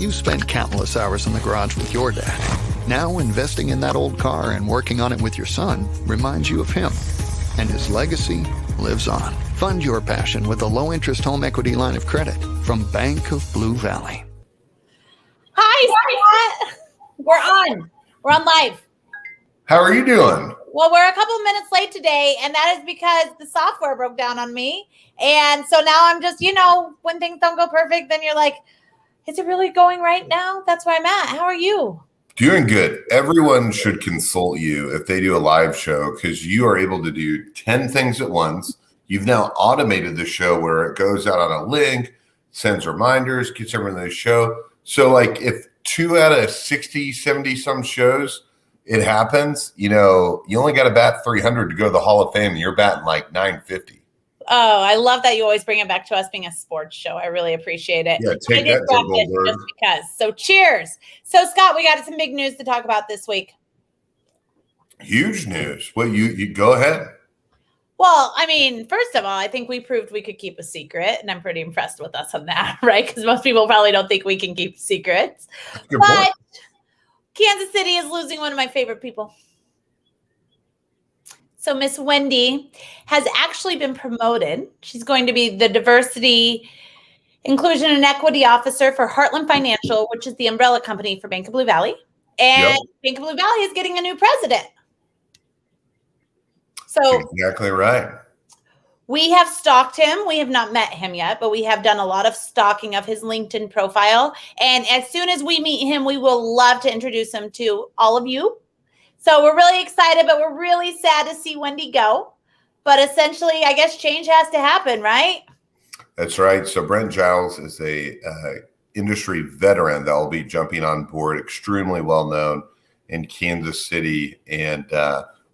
You spent countless hours in the garage with your dad. Now investing in that old car and working on it with your son reminds you of him. And his legacy lives on. Fund your passion with a low-interest home equity line of credit from Bank of Blue Valley. Hi, Scott. We're on live. How are you doing? Well, we're a couple minutes late today, and that is because the software broke down on me. And so now I'm just, when things don't go perfect, then you're like, is it really going right now? That's where I'm at. How are you? Doing good. Everyone should consult you if they do a live show because you are able to do 10 things at once. You've now automated the show where it goes out on a link, sends reminders, gets everyone to the show. So like if 2 out of 60, 70 some shows, it happens, you only got to bat 300 to go to the Hall of Fame and you're batting like 950. Oh, I love that you always bring it back to us being a sports show. I really appreciate it. Yeah, take that, Goldberg. Just because. So cheers. So Scott, we got some big news to talk about this week. Huge news. Well, you go ahead. Well, I mean, first of all, I think we proved we could keep a secret, and I'm pretty impressed with us on that, right? Because most people probably don't think we can keep secrets. Good but point. Kansas City is losing one of my favorite people. So Miss Wendy has actually been promoted. She's going to be the Diversity, Inclusion, and Equity Officer for Heartland Financial, which is the umbrella company for Bank of Blue Valley. And Bank of Blue Valley is getting a new president. So exactly right. We have stalked him. We have not met him yet, but we have done a lot of stalking of his LinkedIn profile. And as soon as we meet him, we will love to introduce him to all of you. So we're really excited, but we're really sad to see Wendy go. But essentially, I guess change has to happen, right? That's right. So Brent Giles is a industry veteran that will be jumping on board, extremely well known in Kansas City. And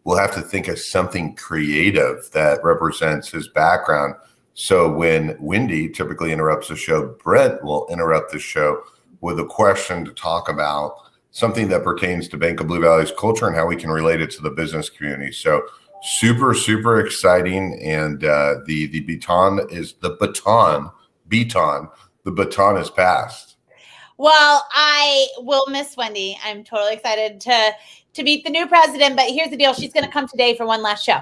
we'll have to think of something creative that represents his background. So when Wendy typically interrupts the show, Brent will interrupt the show with a question to talk about something that pertains to Bank of Blue Valley's culture and how we can relate it to the business community. So super, super exciting. And the baton is passed. Well, I will miss Wendy. I'm totally excited to meet the new president, but here's the deal. She's going to come today for one last show.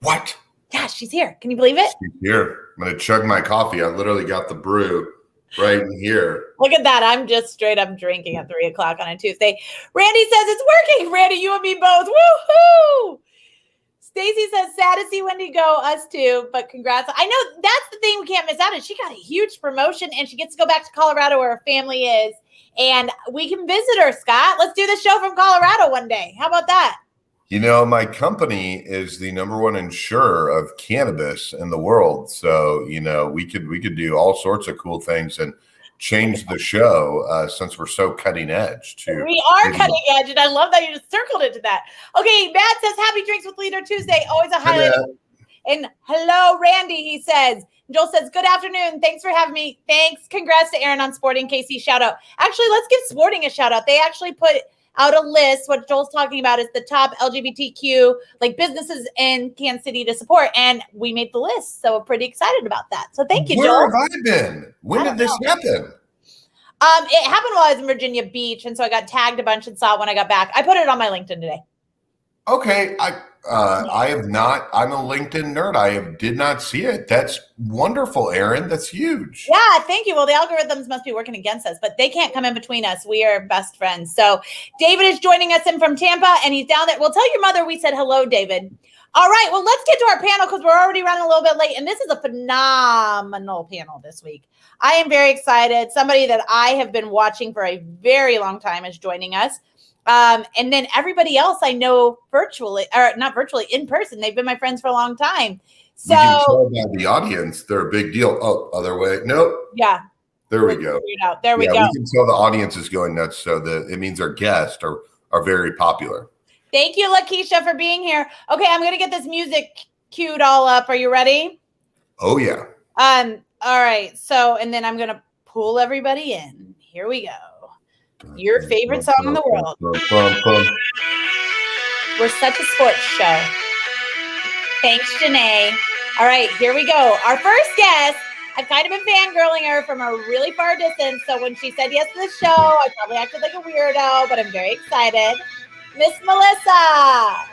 What? Yeah, she's here. Can you believe it? She's here. I'm going to chug my coffee. I literally got the brew right in here. Look at that. I'm just straight up drinking at 3:00 on a Tuesday. Randy says it's working. Randy, you and me both. Woohoo! Stacy says, sad to see Wendy go. Us too, but congrats. I know that's the thing we can't miss out on. She got a huge promotion and she gets to go back to Colorado where her family is. And we can visit her, Scott. Let's do the show from Colorado one day. How about that? My company is the #1 insurer of cannabis in the world. So, we could do all sorts of cool things and change the show since we're so cutting edge. We are cutting edge, and I love that you just circled it to that. Okay, Matt says, happy Drinks with Leader Tuesday. Always a highlight. And hello, Randy, he says. Joel says, good afternoon. Thanks for having me. Thanks. Congrats to Aaron on Sporting. KC, shout out. Actually, let's give Sporting a shout out. They actually put out a list. What Joel's talking about is the top LGBTQ businesses in Kansas City to support. And we made the list. So we're pretty excited about that. So thank you, Joel. Where have I been? When did this happen? It happened while I was in Virginia Beach. And so I got tagged a bunch and saw it when I got back. I put it on my LinkedIn today. Okay. I have not. I'm a LinkedIn nerd. I did not see it. That's wonderful, Aaron. That's huge. Yeah, thank you. Well, the algorithms must be working against us, but they can't come in between us. We are best friends. So David is joining us in from Tampa, and he's down there. Well, tell your mother we said hello, David. All right, well, let's get to our panel because we're already running a little bit late, and this is a phenomenal panel this week. I am very excited. Somebody that I have been watching for a very long time is joining us. And then everybody else I know virtually, or not virtually, in person. They've been my friends for a long time. So you can tell by the audience, they're a big deal. Oh, other way. Nope. Yeah. There we go. There we go. We can tell the audience is going nuts. So it means our guests are very popular. Thank you, Lakeisha, for being here. Okay, I'm going to get this music queued all up. Are you ready? Oh, yeah. All right. So, and then I'm going to pull everybody in. Here we go. Your favorite song in the world. We're such a sports show. Thanks, Janae. All right, here we go. Our first guest, I've kind of been fangirling her from a really far distance. So when she said yes to the show, I probably acted like a weirdo, but I'm very excited. Miss Melissa.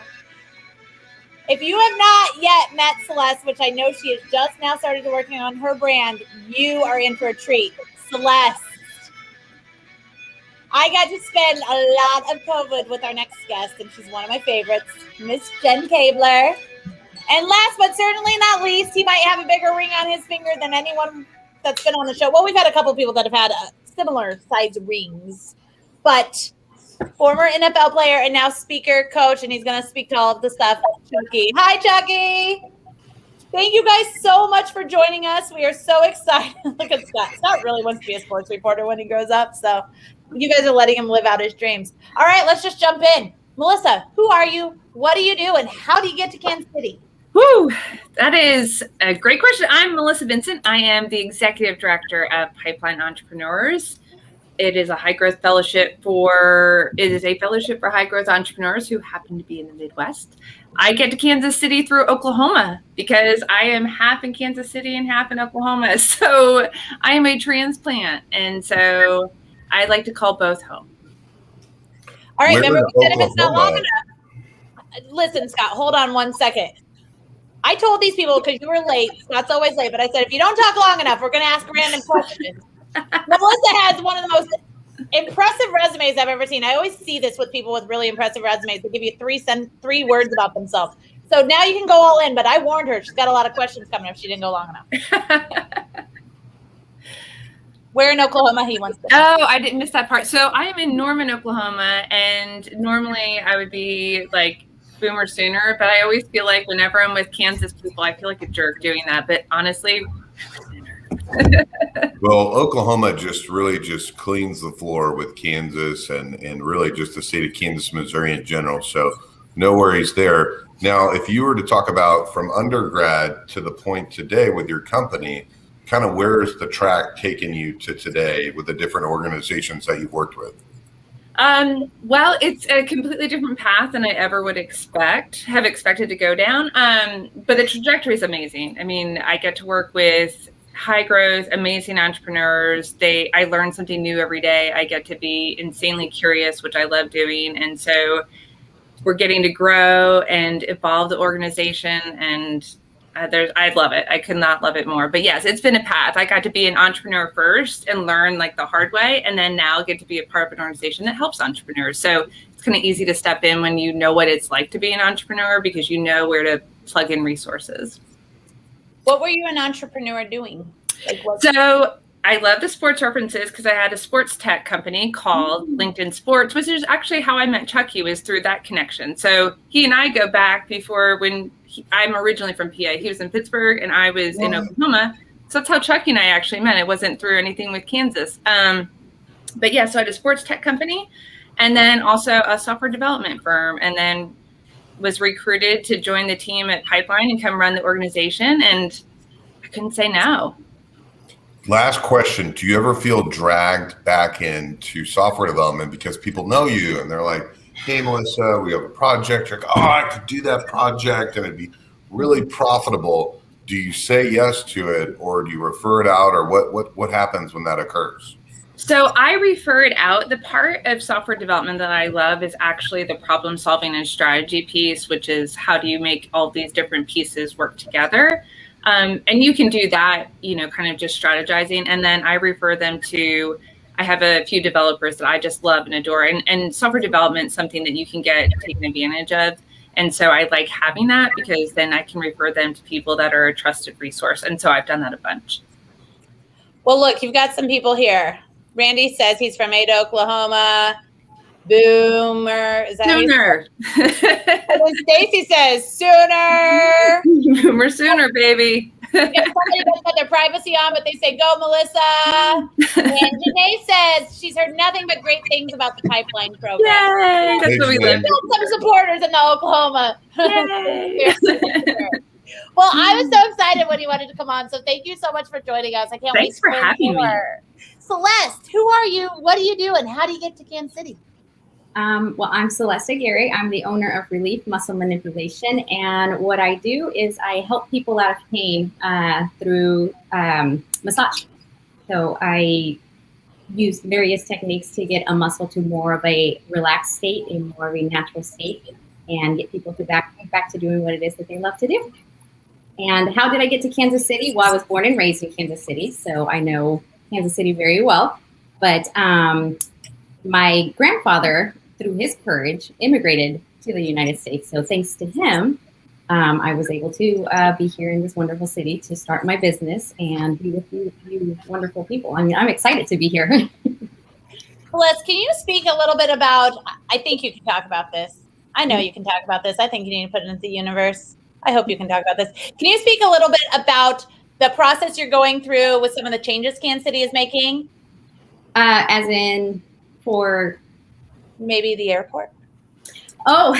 If you have not yet met Celeste, which I know she has just now started working on her brand, you are in for a treat. Celeste. I got to spend a lot of COVID with our next guest, and she's one of my favorites, Miss Jenn Kabler. And last but certainly not least, he might have a bigger ring on his finger than anyone that's been on the show. Well, we've had a couple people that have had similar size rings, but former NFL player and now speaker, coach, and he's going to speak to all of the stuff. Chukky. Hi, Chukky. Thank you guys so much for joining us. We are so excited. Look at Scott. Scott really wants to be a sports reporter when he grows up, so you guys are letting him live out his dreams. All right, let's just jump in. Melissa, who are you? What do you do? And how do you get to Kansas City? Whew, that is a great question. I'm Melissa Vincent. I am the executive director of Pipeline Entrepreneurs. It is a high growth fellowship for high growth entrepreneurs who happen to be in the Midwest. I get to Kansas City through Oklahoma because I am half in Kansas City and half in Oklahoma. So I am a transplant. And so I like to call both home. All right, remember we said if it's not long enough. Listen, Scott, hold on one second. I told these people because you were late. Scott's always late, but I said if you don't talk long enough, we're going to ask random questions. Melissa has one of the most impressive resumes I've ever seen. I always see this with people with really impressive resumes. They give you three words about themselves. So now you can go all in, but I warned her. She's got a lot of questions coming if she didn't go long enough. Where in Oklahoma he wants to go? Oh, I didn't miss that part. So I am in Norman, Oklahoma, and normally I would be like Boomer Sooner, but I always feel like whenever I'm with Kansas people, I feel like a jerk doing that. But honestly, well, Oklahoma really cleans the floor with Kansas and really just the state of Kansas, Missouri in general. So no worries there. Now, if you were to talk about from undergrad to the point today with your company, kind of where is the track taking you to today with the different organizations that you've worked with? Well, it's a completely different path than I ever would have expected to go down. But the trajectory is amazing. I mean, I get to work with high growth, amazing entrepreneurs. I learn something new every day. I get to be insanely curious, which I love doing. And so we're getting to grow and evolve the organization. And I love it. I could not love it more. But yes, it's been a path. I got to be an entrepreneur first and learn like the hard way. And then now get to be a part of an organization that helps entrepreneurs. So it's kind of easy to step in when you know what it's like to be an entrepreneur because you know where to plug in resources. What were you an entrepreneur doing? So I love the sports references because I had a sports tech company called LinkedIn Sports, which is actually how I met Chukky, was through that connection. So he and I go back before I'm originally from PA. He was in Pittsburgh and I was in Oklahoma. So that's how Chukky and I actually met. It wasn't through anything with Kansas. But yeah, so I had a sports tech company and then also a software development firm, and then was recruited to join the team at Pipeline and come run the organization. And I couldn't say no. Last question. Do you ever feel dragged back into software development because people know you and they're like, hey, Melissa, we have a project. You're like, oh, I could do that project and it'd be really profitable. Do you say yes to it or do you refer it out, or what happens when that occurs? So I refer it out. The part of software development that I love is actually the problem solving and strategy piece, which is how do you make all these different pieces work together? And you can do that, kind of just strategizing. And then I refer them to, I have a few developers that I just love and adore. And software development is something that you can get taken advantage of And so I like having that because then I can refer them to people that are a trusted resource. And so I've done that a bunch. Well, look, you've got some people here. Randy says he's from Ada, Oklahoma. Boomer. Is that Sooner. And then Stacy says sooner. Boomer sooner, baby. If somebody doesn't put their privacy on, but they say, go, Melissa. And Janae says she's heard nothing but great things about the pipeline program. Yay! That's what we live. Some supporters in Oklahoma. Yay. Well, I was so excited when you wanted to come on. So thank you so much for joining us. I can't wait. Thanks for having me. Celeste, who are you? What do you do? And how do you get to Kansas City? Well, I'm Celeste Aguirre. I'm the owner of Relief Muscle Manipulation. And what I do is I help people out of pain through massage. So I use various techniques to get a muscle to more of a relaxed state, a more of a natural state, and get people to back to doing what it is that they love to do. And how did I get to Kansas City? Well, I was born and raised in Kansas City, so I know Kansas City very well. But my grandfather, through his courage, immigrated to the United States. So thanks to him, I was able to be here in this wonderful city to start my business and be with you wonderful people. I mean, I'm excited to be here. Celeste, can you speak a little bit about, I think you can talk about this. I know you can talk about this. I think you need to put it into the universe. I hope you can talk about this. Can you speak a little bit about the process you're going through with some of the changes Kansas City is making? As in for... Maybe the airport. Oh,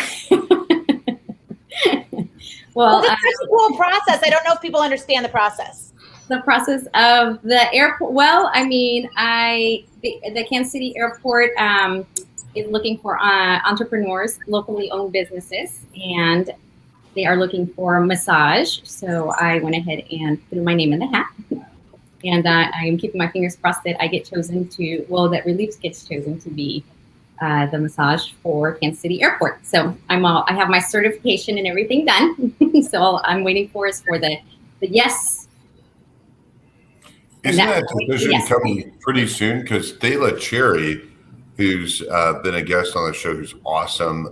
well, it's such a cool process. I don't know if people understand the process. The process of the airport. Well, I mean, the Kansas City Airport is looking for entrepreneurs, locally owned businesses, and they are looking for massage. So I went ahead and threw my name in the hat. And I am keeping my fingers crossed that I get chosen to, well, that Relief gets chosen to be the massage for Kansas City Airport. So I have my certification and everything done. So all I'm waiting for is for the yes. Isn't that decision coming pretty soon? Because Dela Cherry, who's been a guest on the show, who's awesome.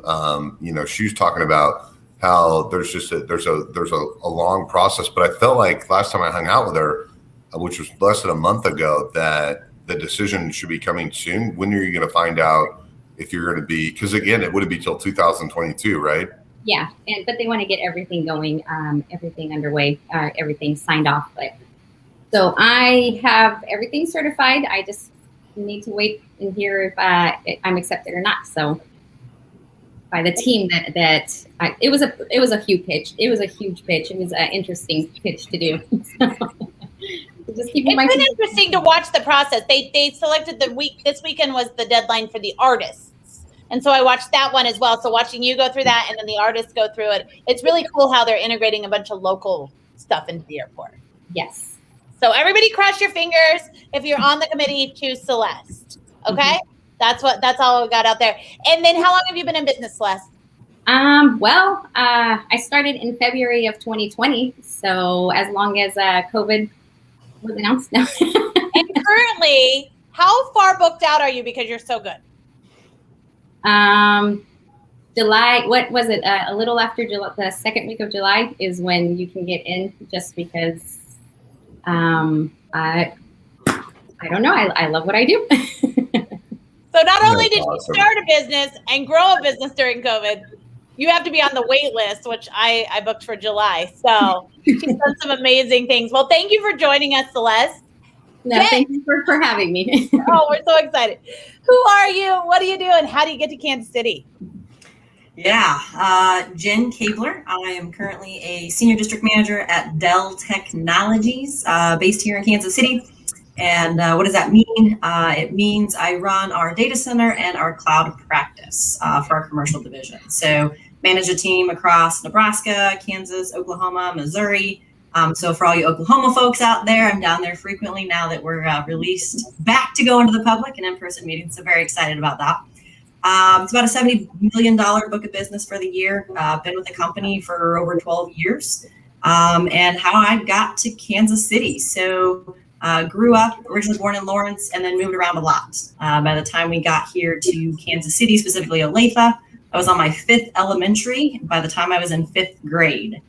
She's talking about how there's a long process. But I felt like last time I hung out with her, which was less than a month ago, that the decision should be coming soon. When are you going to find out if you're going to be, because again, it wouldn't be till 2022, right? Yeah, but they want to get everything going, everything underway, everything signed off. But so I have everything certified. I just need to wait and hear if I'm accepted or not. So by the team it was a huge pitch. It was a huge pitch. It was an interesting pitch to do. Just keeping it's been interesting to watch the process. They selected this weekend was the deadline for the artists. And so I watched that one as well. So watching you go through that and then the artists go through it, it's really cool how they're integrating a bunch of local stuff into the airport. Yes. So everybody cross your fingers if you're on the committee to Celeste. Okay? Mm-hmm. That's all we got out there. And then how long have you been in business, Celeste? Well, I started in February of 2020. So as long as COVID was announced now. And currently, how far booked out are you because you're so good? July, what was it? A little after July, the second week of July is when you can get in, just because I don't know. I love what I do. So not only did you start a business and grow a business during COVID, you have to be on the wait list, which I booked for July. So she's done some amazing things. Well, thank you for joining us, Celeste. No, thank you for having me. Oh, we're so excited. Who are you? What do you do? And how do you get to Kansas City? Yeah, Jenn Kabler. I am currently a senior district manager at Dell Technologies, based here in Kansas City. And what does that mean? It means I run our data center and our cloud practice for our commercial division. So manage a team across Nebraska, Kansas, Oklahoma, Missouri. So for all you Oklahoma folks out there, I'm down there frequently now that we're released back to go into the public and in-person meetings. So very excited about that. It's about a $70 million book of business for the year. Been with the company for over 12 years. And how I got to Kansas City. So grew up, originally born in Lawrence, and then moved around a lot. By the time we got here to Kansas City, specifically Olathe, I was on my 5th elementary by the time I was in 5th grade.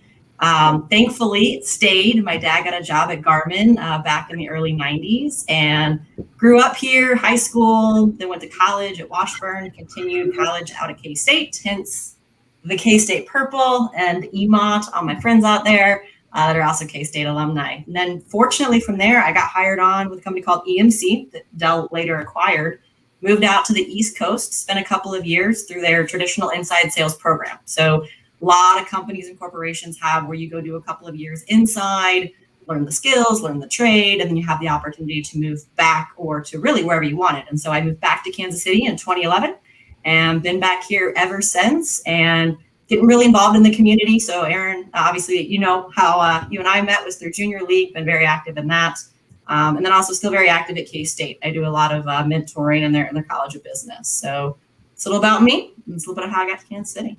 Thankfully, it stayed. My dad got a job at Garmin back in the early 90s and grew up here, high school, then went to college at Washburn, continued college out at K-State, hence the K-State purple and EMOT, all my friends out there that are also K-State alumni. And then fortunately from there, I got hired on with a company called EMC that Dell later acquired, moved out to the East Coast, spent a couple of years through their traditional inside sales program. So a lot of companies and corporations have where you go do a couple of years inside, learn the skills, learn the trade, and then you have the opportunity to move back or to really wherever you wanted. And so I moved back to Kansas City in 2011 and been back here ever since and getting really involved in the community. So Aaron, obviously, you know how you and I met was through Junior League, been very active in that. And then also still very active at K-State. I do a lot of mentoring in their College of Business. So it's a little about me. And it's a little bit of how I got to Kansas City.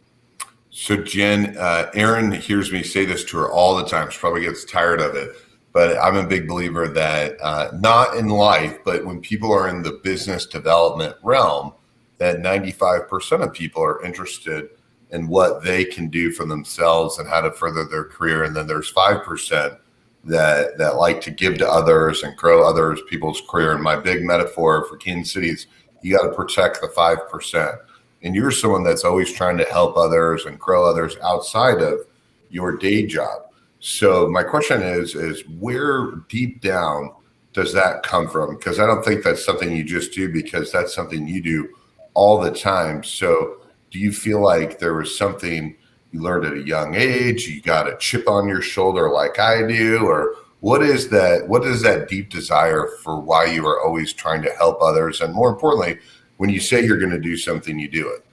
So Jenn, Aaron hears me say this to her all the time. She probably gets tired of it, but I'm a big believer that not in life, but when people are in the business development realm, that 95% of people are interested in what they can do for themselves and how to further their career. And then there's 5% that like to give to others and grow others people's career. And my big metaphor for Kansas City is you got to protect the 5%. And you're someone that's always trying to help others and grow others outside of your day job. So my question is where deep down does that come from? Because I don't think that's something you just do, because that's something you do all the time. So do you feel like there was something you learned at a young age, you got a chip on your shoulder like I do, or what is that? What is that deep desire for why you are always trying to help others? And more importantly, when you say you're going to do something, you do it.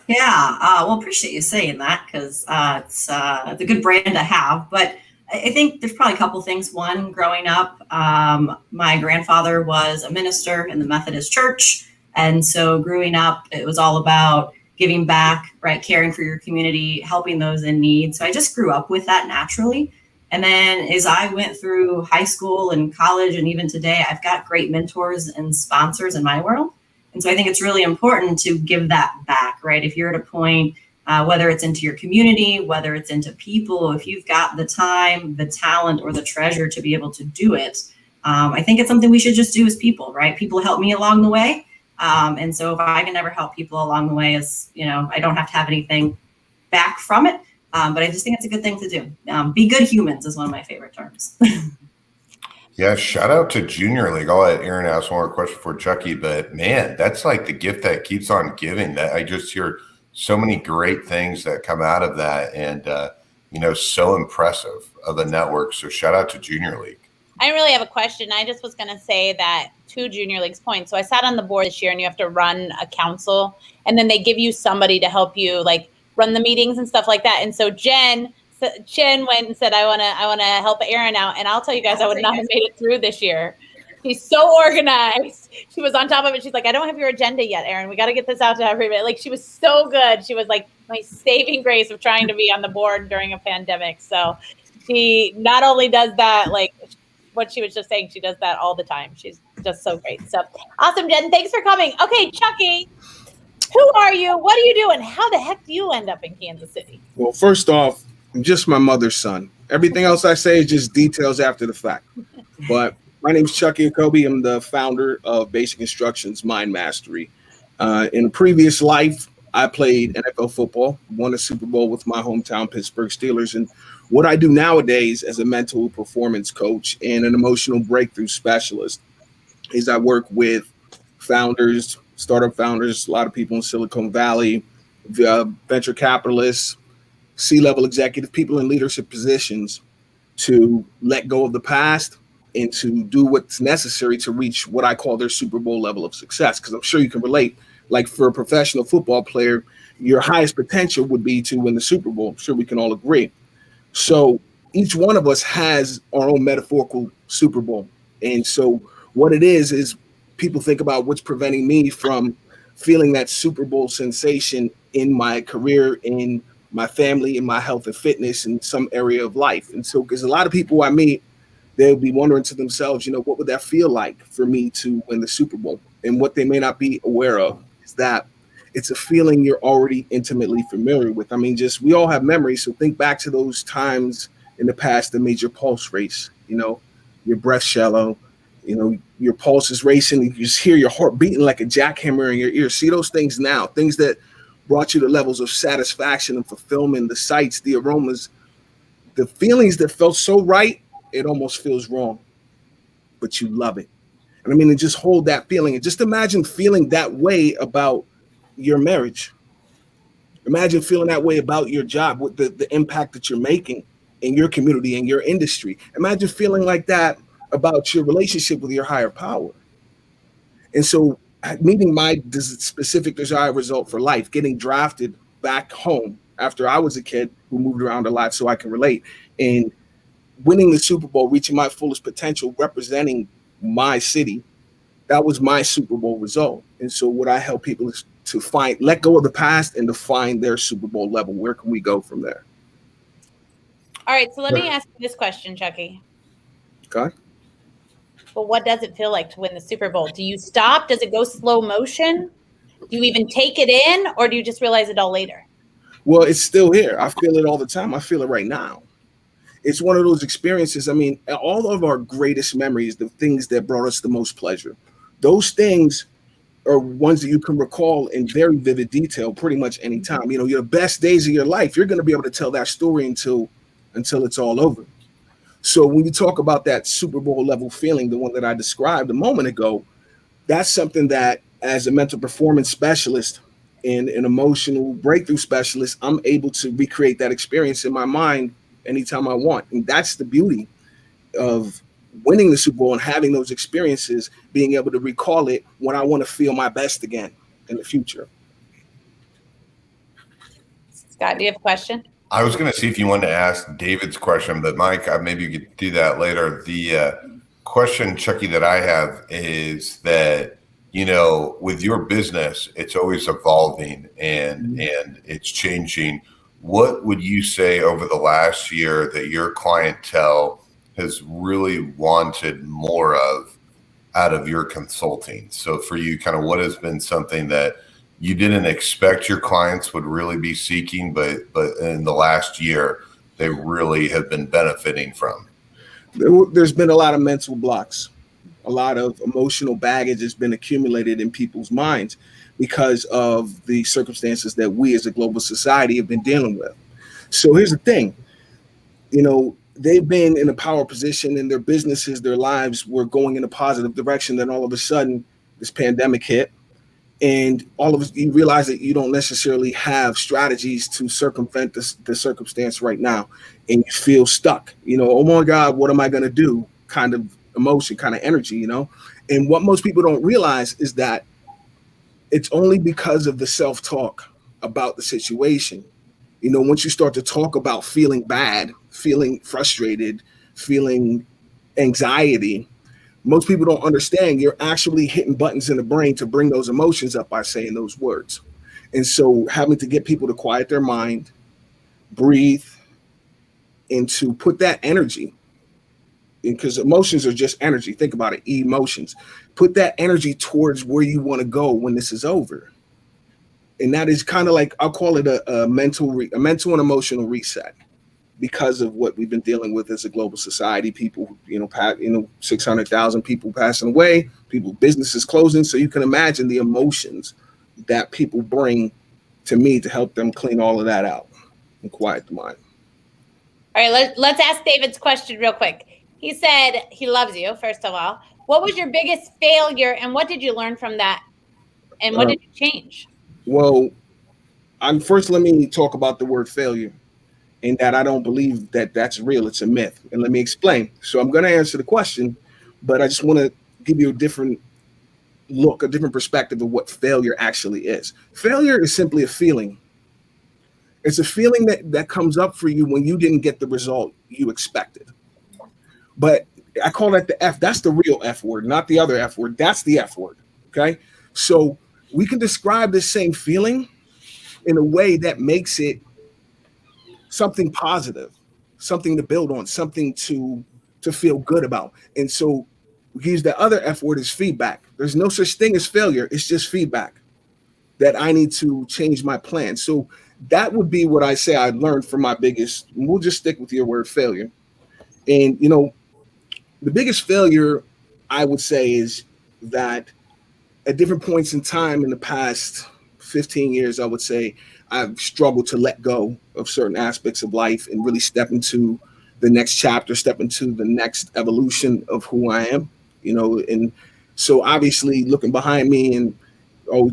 Yeah, well, appreciate you saying that, because it's a good brand to have. But I think there's probably a couple things. One, growing up, my grandfather was a minister in the Methodist Church. And so growing up, it was all about giving back, right? Caring for your community, helping those in need. So I just grew up with that naturally. And then as I went through high school and college, and even today, I've got great mentors and sponsors in my world. And so I think it's really important to give that back, right? If you're at a point, whether it's into your community, whether it's into people, if you've got the time, the talent, or the treasure to be able to do it, I think it's something we should just do as people, right? People help me along the way. And so if I can ever help people along the way, as you know, I don't have to have anything back from it. But I just think it's a good thing to do. Be good humans is one of my favorite terms. Yeah, shout out to Junior League. I'll let Aaron ask one more question for Chukky, but man, that's like the gift that keeps on giving. That I just hear so many great things that come out of that, and so impressive of the network. So shout out to Junior League. I really have a question. I just was going to say that to Junior League's point. So I sat on the board this year, and you have to run a council, and then they give you somebody to help you like run the meetings and stuff like that. And so Jenn went and said, I want to help Aaron out. And I'll tell you guys, I would not have made it through this year. She's so organized. She was on top of it. She's like, I don't have your agenda yet, Aaron. We got to get this out to everybody. Like, she was so good. She was like my saving grace of trying to be on the board during a pandemic. So she not only does that, like what she was just saying, she does that all the time. She's just so great. So awesome, Jenn. Thanks for coming. Okay, Chukky, who are you? What do you do? And how the heck do you end up in Kansas City? Well, first off, I'm just my mother's son. Everything else I say is just details after the fact. But my name's Chukky Okobi. I'm the founder of Basic Instructions Mind Mastery. In a previous life, I played NFL football, won a Super Bowl with my hometown Pittsburgh Steelers. And what I do nowadays as a mental performance coach and an emotional breakthrough specialist is I work with founders, startup founders, a lot of people in Silicon Valley, venture capitalists, C-level executive, people in leadership positions to let go of the past and to do what's necessary to reach what I call their Super Bowl level of success. Because I'm sure you can relate, like for a professional football player, your highest potential would be to win the Super Bowl. I'm sure we can all agree. So each one of us has our own metaphorical Super Bowl. And so what it is people think about what's preventing me from feeling that Super Bowl sensation in my career, in my family, in my health and fitness, in some area of life. And so, because a lot of people I meet, they'll be wondering to themselves, what would that feel like for me to win the Super Bowl? And what they may not be aware of is that It's a feeling you're already intimately familiar with. I mean, just we all have memories. So think back to those times in the past that made your pulse race, your breath shallow, your pulse is racing. You just hear your heart beating like a jackhammer in your ear. See those things now, things that brought you to levels of satisfaction and fulfillment, the sights, the aromas, the feelings that felt so right, it almost feels wrong, but you love it. And I mean, and just hold that feeling and just imagine feeling that way about your marriage. Imagine feeling that way about your job, with the impact that you're making in your community, in your industry. Imagine feeling like that about your relationship with your higher power. And so meeting my specific desired result for life, getting drafted back home after I was a kid who moved around a lot so I can relate, and winning the Super Bowl, reaching my fullest potential, representing my city, that was my Super Bowl result. And so what I help people is to let go of the past and to find their Super Bowl level. Where can we go from there? All right, so let me ask you this question, Chukky. Okay. Well, what does it feel like to win the Super Bowl? Do you stop? Does it go slow motion? Do you even take it in, or do you just realize it all later? Well, it's still here. I feel it all the time. I feel it right now. It's one of those experiences. I mean, all of our greatest memories, the things that brought us the most pleasure, those things are ones that you can recall in very vivid detail pretty much any time. Your best days of your life, you're going to be able to tell that story until it's all over. So when you talk about that Super Bowl level feeling, the one that I described a moment ago, that's something that as a mental performance specialist and an emotional breakthrough specialist, I'm able to recreate that experience in my mind anytime I want. And that's the beauty of winning the Super Bowl and having those experiences, being able to recall it when I want to feel my best again in the future. Scott, do you have a question? I was going to see if you wanted to ask David's question, but Mike, maybe you could do that later. The question, Chukky, that I have is that, with your business, it's always evolving and it's changing. What would you say over the last year that your clientele has really wanted more of out of your consulting? So for you, kind of what has been something that you didn't expect your clients would really be seeking, but in the last year, they really have been benefiting from? There's been a lot of mental blocks. A lot of emotional baggage has been accumulated in people's minds because of the circumstances that we as a global society have been dealing with. So here's the thing, they've been in a power position in their businesses, their lives were going in a positive direction. Then all of a sudden this pandemic hit, and all of us, you realize that you don't necessarily have strategies to circumvent the circumstance right now. And you feel stuck, oh my God, what am I going to do? Kind of emotion, kind of energy, And what most people don't realize is that it's only because of the self-talk about the situation. Once you start to talk about feeling bad, feeling frustrated, feeling anxiety, most people don't understand you're actually hitting buttons in the brain to bring those emotions up by saying those words. And so having to get people to quiet their mind, breathe, and to put that energy, because emotions are just energy. Think about it, emotions. Put that energy towards where you want to go when this is over. And that is kind of like, I'll call it a mental and emotional reset because of what we've been dealing with as a global society. People, 600,000 people passing away, businesses closing. So you can imagine the emotions that people bring to me to help them clean all of that out and quiet the mind. All right, let's ask David's question real quick. He said he loves you, first of all. What was your biggest failure and what did you learn from that? And what did you change? Well, first, let me talk about the word failure and that I don't believe that that's real. It's a myth. And let me explain. So I'm going to answer the question, but I just want to give you a different look, a different perspective of what failure actually is. Failure is simply a feeling. It's a feeling that comes up for you when you didn't get the result you expected. But I call that the F. That's the real F word, not the other F word. That's the F word. Okay. So we can describe this same feeling in a way that makes it something positive, something to build on, something to feel good about. And so we use the other F word as feedback. There's no such thing as failure. It's just feedback that I need to change my plan. So that would be what I say I learned from my biggest, we'll just stick with your word, failure. And, you know, the biggest failure I would say is that at different points in time in the past 15 years, I would say I've struggled to let go of certain aspects of life and really step into the next chapter, step into the next evolution of who I am, you know. And so obviously looking behind me and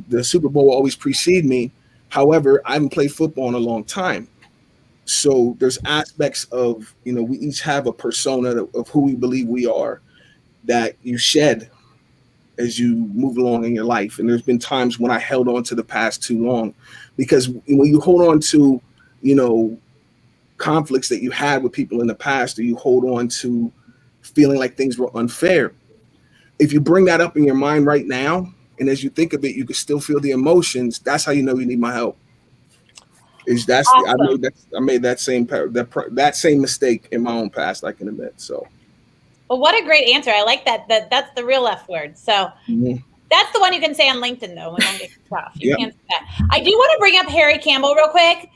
the Super Bowl will always precede me. However, I haven't played football in a long time. So there's aspects of, you know, we each have a persona of who we believe we are that you shed as you move along in your life. And there's been times when I held on to the past too long, because when you hold on to, you know, conflicts that you had with people in the past, or you hold on to feeling like things were unfair, if you bring that up in your mind right now, and as you think of it, you can still feel the emotions, that's how you know you need my help. Awesome. I made that same mistake in my own past, I can admit. So, well, what a great answer. I like that. That's the real F word. So that's the one you can say on LinkedIn, though, when don't get off. You can't say that. I do want to bring up Harry Campbell real quick.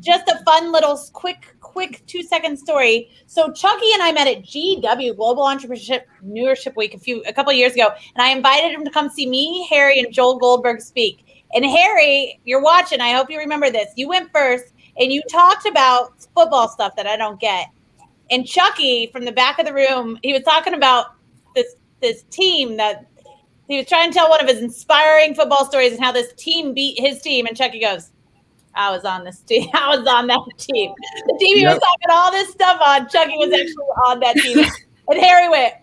Just a fun little quick 2-second story. So Chukky and I met at GW, Global Entrepreneurship Week, a couple of years ago, and I invited him to come see me, Harry, and Joel Goldberg speak. And Harry, you're watching. I hope you remember this. You went first, and you talked about football stuff that I don't get. And Chukky, from the back of the room, he was talking about this team that he was trying to tell one of his inspiring football stories and how this team beat his team. And Chukky goes, I was on this team. I was on that team. The team he was talking all this stuff on, Chukky was actually on that team. And Harry went.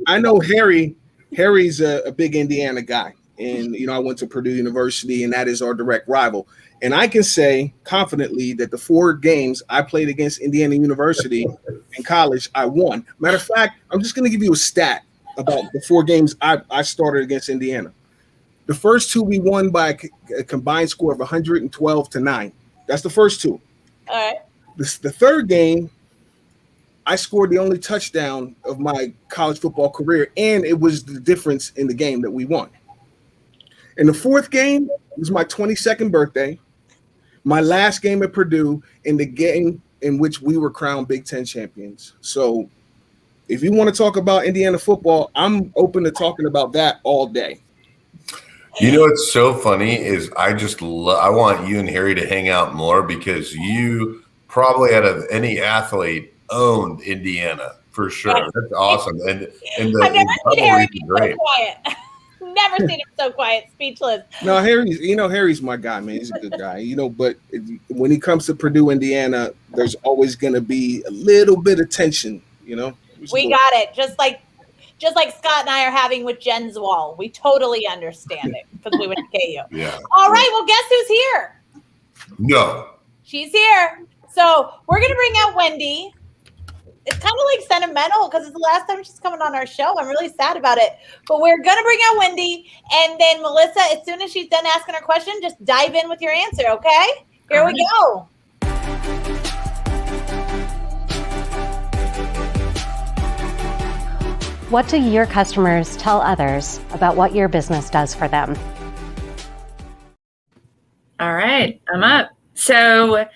I know Harry. Harry's a big Indiana guy. And, you know, I went to Purdue University, and that is our direct rival. And I can say confidently that the 4 games I played against Indiana University in college, I won. Matter of fact, I'm just going to give you a stat about the 4 games I started against Indiana. The first 2 we won by a combined score of 112-9. That's the first 2. All right. The third game, I scored the only touchdown of my college football career, and it was the difference in the game that we won. And the 4th game was my 22nd birthday, my last game at Purdue, in the game in which we were crowned Big Ten champions. So if you want to talk about Indiana football, I'm open to talking about that all day. You know what's so funny is I want you and Harry to hang out more, because you probably out of any athlete owned Indiana for sure. Yes. That's awesome. And I've never seen Harry be so quiet. Never seen him so quiet, speechless. No, Harry's my guy, man. He's a good guy, you know. But when he comes to Purdue, Indiana, there's always going to be a little bit of tension, you know. We got it, just like Scott and I are having with Jenn's wall. We totally understand it because we went to KU. Yeah. All right. Well, guess who's here? No. She's here. So we're gonna bring out Wendy. It's kind of like sentimental because it's the last time she's coming on our show. I'm really sad about it. But we're going to bring out Wendy. And then Melissa, as soon as she's done asking her question, just dive in with your answer, okay? Here we go. What do your customers tell others about what your business does for them? All right, I'm up. So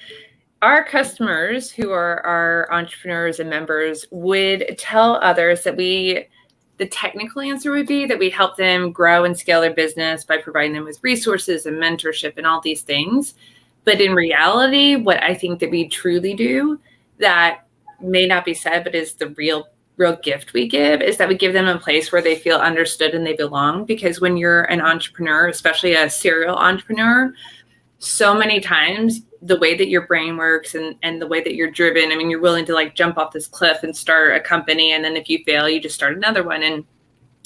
our customers, who are our entrepreneurs and members, would tell others that the technical answer would be that we help them grow and scale their business by providing them with resources and mentorship and all these things. But in reality, what I think that we truly do that may not be said, but is the real gift we give, is that we give them a place where they feel understood and they belong. Because when you're an entrepreneur, especially a serial entrepreneur, so many times the way that your brain works and the way that you're driven, I mean, you're willing to like jump off this cliff and start a company. And then if you fail, you just start another one and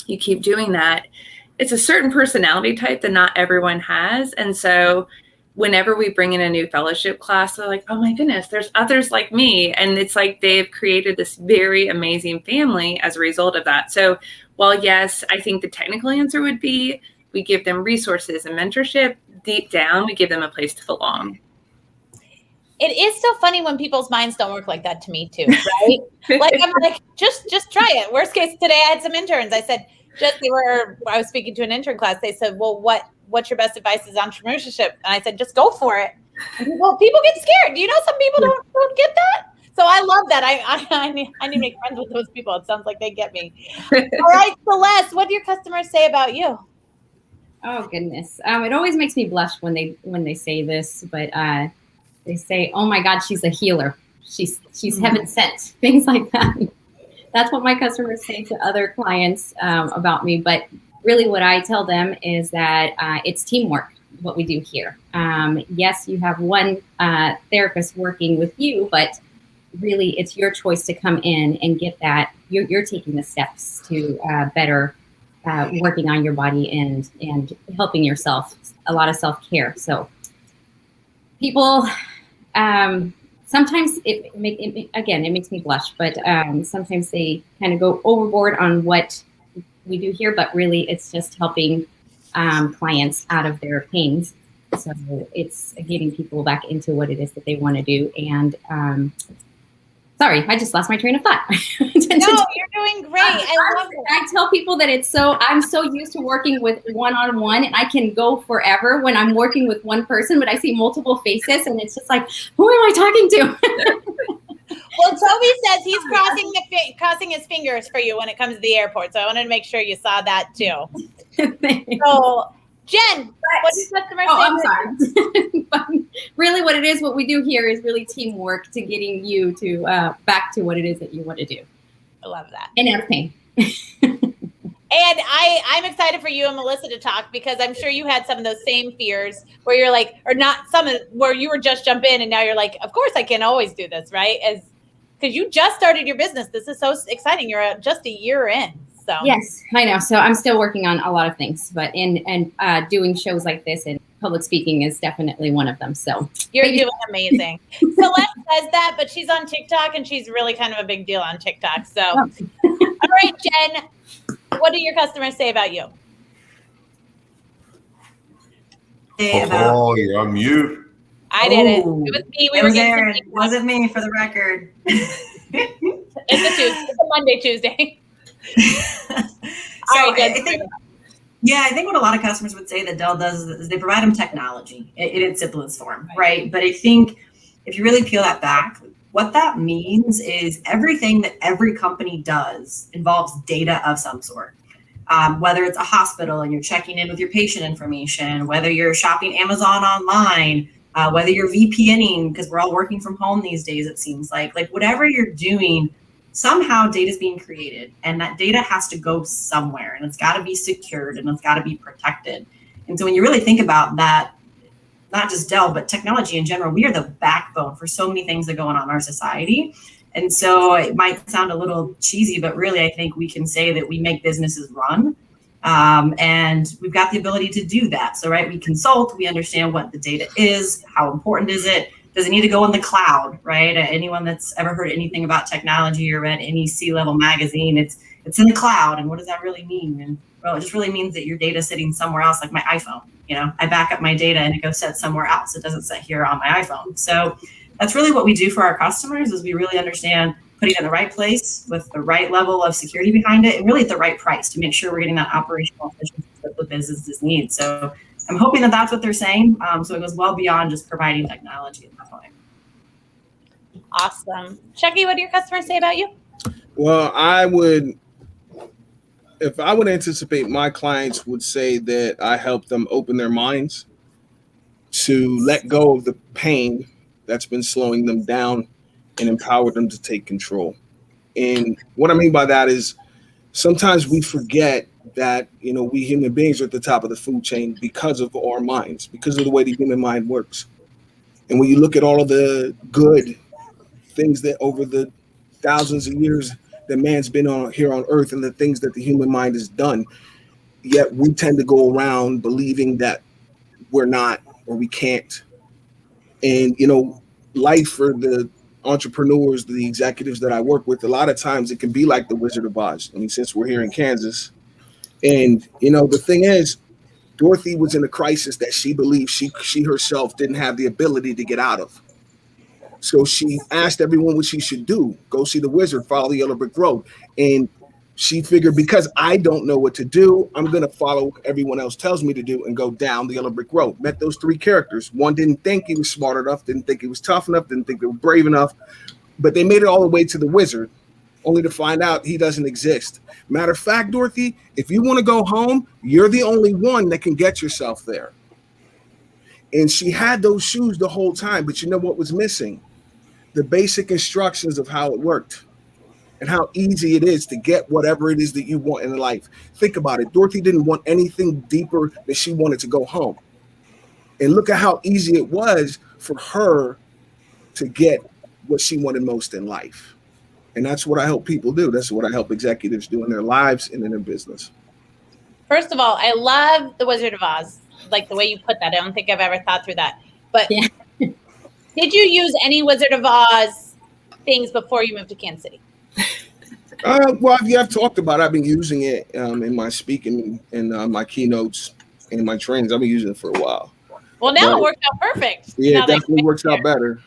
you keep doing that. It's a certain personality type that not everyone has. And so whenever we bring in a new fellowship class, they're like, oh my goodness, there's others like me. And it's like they've created this very amazing family as a result of that. So while yes, I think the technical answer would be we give them resources and mentorship, deep down, we give them a place to belong. It is so funny when people's minds don't work like that to me too, right? Like I'm like, just try it. Worst case today, I had some interns. I said, Just I was speaking to an intern class. They said, well, what's your best advice is entrepreneurship? And I said, just go for it. Well, people get scared. Do you know some people don't get that? So I love that. I need to make friends with those people. It sounds like they get me. All right, Celeste, what do your customers say about you? Oh goodness. It always makes me blush when they say this, but they say, "Oh my God, she's a healer. She's heaven sent." Things like that. That's what my customers say to other clients about me. But really, what I tell them is that it's teamwork. What we do here. Yes, you have one therapist working with you, but really, it's your choice to come in and get that. You're taking the steps to better. Working on your body and helping yourself, a lot of self-care. So people, sometimes it makes me blush, but sometimes they kind of go overboard on what we do here, but really it's just helping clients out of their pains. So it's getting people back into what it is that they want to do. And sorry, I just lost my train of thought. No, you're doing great. I tell people that I'm so used to working with one-on-one, and I can go forever when I'm working with one person, but I see multiple faces, and it's just like, who am I talking to? Well, Toby says he's crossing his fingers for you when it comes to the airport, so I wanted to make sure you saw that too. So, Jen, what do customers say? I'm sorry. But really what it is, what we do here is really teamwork to getting you to back to what it is that you want to do. I love that. And out of pain. And I'm excited for you and Melissa to talk, because I'm sure you had some of those same fears where you're like, or not some of where you were just jump in and now you're like, of course I can always do this, right? Because you just started your business. This is so exciting. You're just a year in. So yes, I know. So I'm still working on a lot of things, but doing shows like this and public speaking is definitely one of them. So you're doing amazing. Celeste says that, but she's on TikTok and she's really kind of a big deal on TikTok. So, All right, Jen, what do your customers say about you? Oh, you're on mute. I did it. It was me. It was Aaron. It wasn't me, for the record. It's a Monday, Tuesday. I think what a lot of customers would say that Dell does is they provide them technology in its simplest form, right? But I think if you really peel that back, what that means is everything that every company does involves data of some sort. Whether it's a hospital and you're checking in with your patient information, whether you're shopping Amazon online, whether you're VPNing, because we're all working from home these days, it seems like whatever you're doing, somehow data is being created, and that data has to go somewhere, and it's got to be secured and it's got to be protected. And so when you really think about that, not just Dell, but technology in general, we are the backbone for so many things that go on in our society. And so it might sound a little cheesy, but really I think we can say that we make businesses run. And we've got the ability to do that. So, right, we consult, we understand what the data is, how important is it? Does it need to go in the cloud, right? Anyone that's ever heard anything about technology or read any C-level magazine, it's in the cloud. And what does that really mean? And well, it just really means that your data is sitting somewhere else, like my iPhone. You know, I back up my data and it goes set somewhere else. It doesn't sit here on my iPhone. So that's really what we do for our customers, is we really understand putting it in the right place with the right level of security behind it, and really at the right price to make sure we're getting that operational efficiency that the businesses need. So I'm hoping that that's what they're saying. So it goes well beyond just providing technology at that point. Awesome. Chukky, what do your customers say about you? Well, if I would anticipate, my clients would say that I help them open their minds to let go of the pain that's been slowing them down and empower them to take control. And what I mean by that is sometimes we forget that, you know, we human beings are at the top of the food chain because of our minds, because of the way the human mind works. And when you look at all of the good things that over the thousands of years that man's been on here on earth, and the things that the human mind has done, yet we tend to go around believing that we're not, or we can't. And, you know, life for the entrepreneurs, the executives that I work with, a lot of times it can be like the Wizard of Oz. I mean, since we're here in Kansas, and, you know, the thing is, Dorothy was in a crisis that she believed she herself didn't have the ability to get out of. So she asked everyone what she should do. Go see the wizard, follow the yellow brick road. And She figured, because I don't know what to do, I'm going to follow what everyone else tells me to do and go down the yellow brick road. Met those three characters. One didn't think he was smart enough, didn't think he was tough enough, didn't think they were brave enough, but they made it all the way to the wizard, only to find out he doesn't exist. Matter of fact, Dorothy, if you want to go home, you're the only one that can get yourself there. And she had those shoes the whole time, but you know what was missing? The basic instructions of how it worked and how easy it is to get whatever it is that you want in life. Think about it. Dorothy didn't want anything deeper than she wanted to go home. And look at how easy it was for her to get what she wanted most in life. And that's what I help people do. That's what I help executives do in their lives and in their business. First of all, I love the Wizard of Oz, like the way you put that. I don't think I've ever thought through that. But yeah. Did you use any Wizard of Oz things before you moved to Kansas City? Well, yeah, I've talked about it. I've been using it in my speaking and my keynotes and my trainings. I've been using it for a while. Well, now it works out perfect. Yeah, it definitely works out better.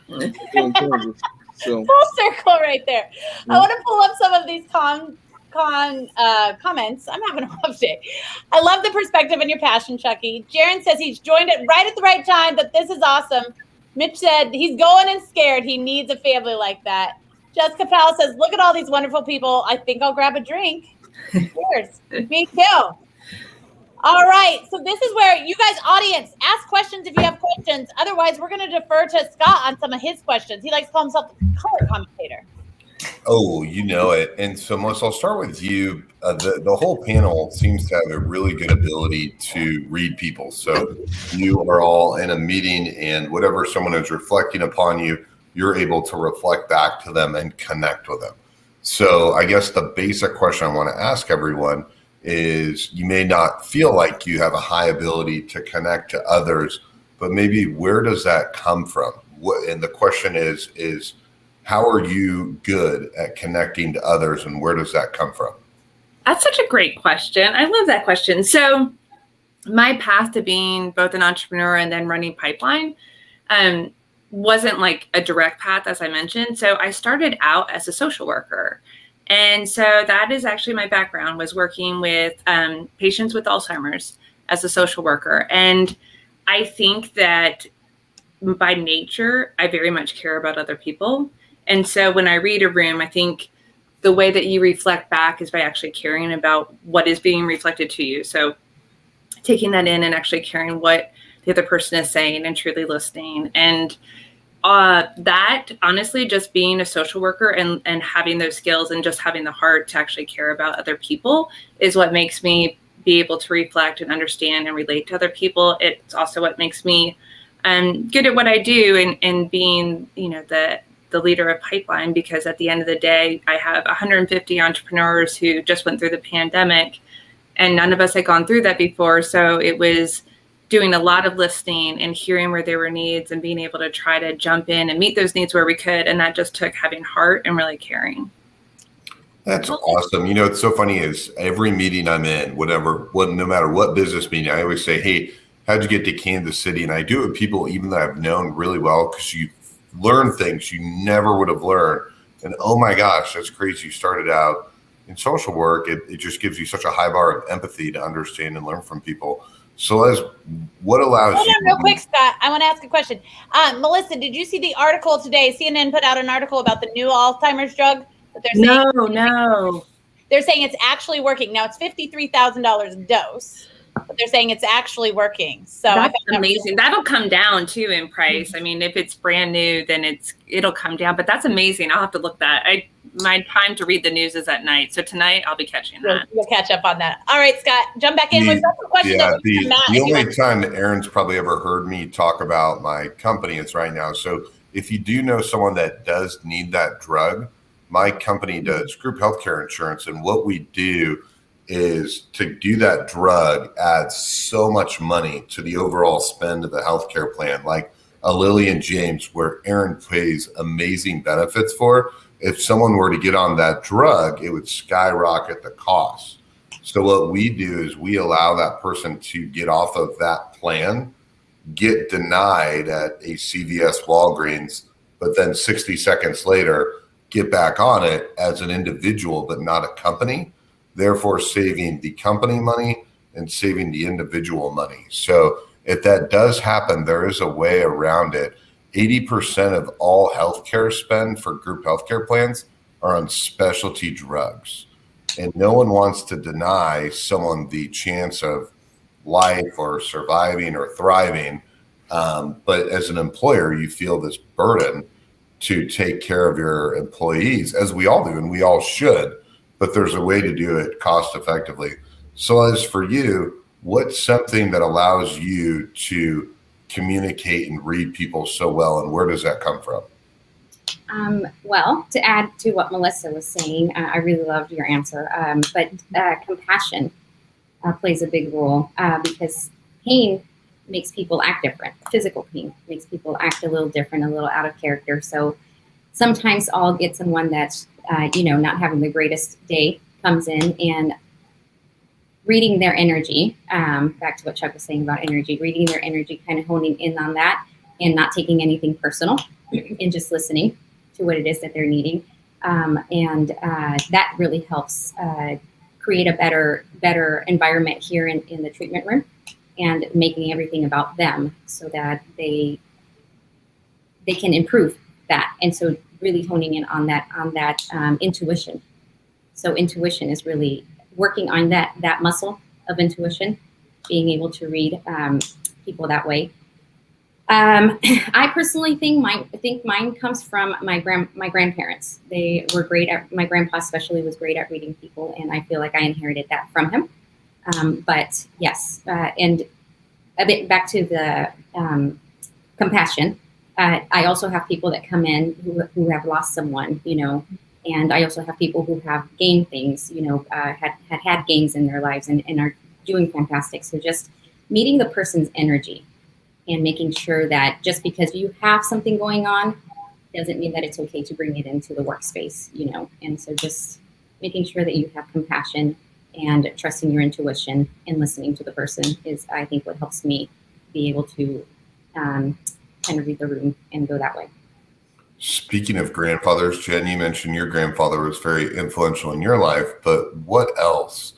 So. Full circle right there. I want to pull up some of these comments. I'm having a rough day. I love the perspective and your passion, Chukky. Jaron says he's joined it right at the right time, but this is awesome. Mitch said he's going and scared. He needs a family like that. Jessica Powell says, look at all these wonderful people. I think I'll grab a drink. Cheers. Me too. All right. So this is where you guys, audience, ask questions if you have questions. Otherwise, we're going to defer to Scott on some of his questions. He likes to call himself the color commentator. Oh, you know it. And so, Melissa, I'll start with you. The whole panel seems to have a really good ability to read people. So you are all in a meeting, and whatever someone is reflecting upon you, you're able to reflect back to them and connect with them. So I guess the basic question I want to ask everyone is, you may not feel like you have a high ability to connect to others, but maybe where does that come from? And the question is how are you good at connecting to others, and where does that come from? That's such a great question. I love that question. So my path to being both an entrepreneur and then running Pipeline wasn't like a direct path, as I mentioned. So I started out as a social worker. And so that is actually my background, was working with patients with Alzheimer's as a social worker. And I think that by nature, I very much care about other people. And so when I read a room, I think the way that you reflect back is by actually caring about what is being reflected to you. So taking that in and actually caring what the other person is saying and truly listening. And that, honestly, just being a social worker and having those skills and just having the heart to actually care about other people is what makes me be able to reflect and understand and relate to other people. It's also what makes me good at what I do and being, the leader of Pipeline, because at the end of the day, I have 150 entrepreneurs who just went through the pandemic, and none of us had gone through that before. So it was doing a lot of listening and hearing where there were needs and being able to try to jump in and meet those needs where we could. And that just took having heart and really caring. That's awesome. It's so funny is every meeting I'm in, no matter what business meeting, I always say, hey, how'd you get to Kansas City? And I do it with people even that I've known really well, because you learn things you never would have learned. And oh my gosh, that's crazy. You started out in social work. It just gives you such a high bar of empathy to understand and learn from people. So what allows you? Real quick, Scott, I want to ask a question. Melissa, did you see the article today? CNN put out an article about the new Alzheimer's drug that they're saying. No. They're saying it's actually working. Now it's $53,000 a dose, but they're saying it's actually working. So that's amazing. That'll come down too in price. Mm-hmm. I mean, if it's brand new, then it'll come down. But that's amazing. I'll have to look that. My time to read the news is at night. So tonight I'll be catching that. We'll catch up on that. All right, Scott, jump back in with some questions. Yeah, the only time that Aaron's probably ever heard me talk about my company is right now. So if you do know someone that does need that drug, my company does group healthcare insurance. And what we do is to do that drug adds so much money to the overall spend of the healthcare plan, like a Lily and James, where Aaron pays amazing benefits for. If someone were to get on that drug, it would skyrocket the cost. So what we do is we allow that person to get off of that plan, get denied at a CVS Walgreens, but then 60 seconds later, get back on it as an individual, but not a company. therefore saving the company money and saving the individual money. So if that does happen, there is a way around it. 80% of all healthcare spend for group healthcare plans are on specialty drugs. And no one wants to deny someone the chance of life or surviving or thriving. But as an employer, you feel this burden to take care of your employees, as we all do, and we all should, but there's a way to do it cost effectively. So as for you, what's something that allows you to communicate and read people so well, and where does that come from? Well, to add to what Melissa was saying, I really loved your answer, but compassion plays a big role because pain makes people act different. Physical pain makes people act a little different, a little out of character. So sometimes I'll get someone that's, not having the greatest day comes in, and reading their energy, back to what Chuck was saying about energy, reading their energy, kind of honing in on that and not taking anything personal and just listening to what it is that they're needing. And that really helps create a better environment here in the treatment room, and making everything about them so that they can improve that. And so really honing in on that intuition. So intuition is really working on that muscle of intuition, being able to read people that way. I personally think mine comes from my grandparents. They were great at, my grandpa especially was great at reading people, and I feel like I inherited that from him. But yes, and a bit back to the compassion. I also have people that come in who have lost someone, and I also have people who have gained things, had gains in their lives and are doing fantastic. So just meeting the person's energy and making sure that just because you have something going on doesn't mean that it's okay to bring it into the workspace, and so just making sure that you have compassion and trusting your intuition and listening to the person is, I think, what helps me be able to kind of read the room and go that way. Speaking of grandfathers, Jenn, you mentioned your grandfather was very influential in your life, but what else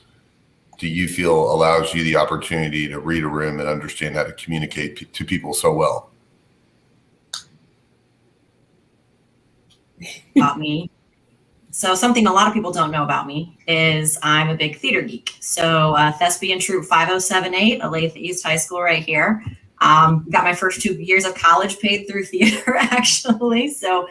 do you feel allows you the opportunity to read a room and understand how to communicate to people so well? About me. So something a lot of people don't know about me is I'm a big theater geek. So Thespian Troupe 5078, Olathe East High School right here. Got my first 2 years of college paid through theater, actually. So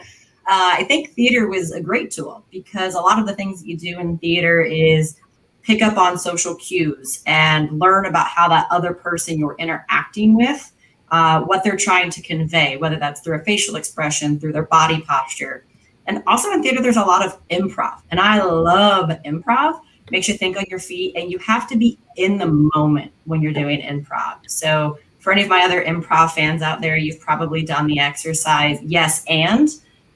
I think theater was a great tool because a lot of the things that you do in theater is pick up on social cues and learn about how that other person you're interacting with, what they're trying to convey, whether that's through a facial expression, through their body posture. And also in theater, there's a lot of improv, and I love improv. It makes you think on your feet, and you have to be in the moment when you're doing improv. So for any of my other improv fans out there, you've probably done the exercise, yes, and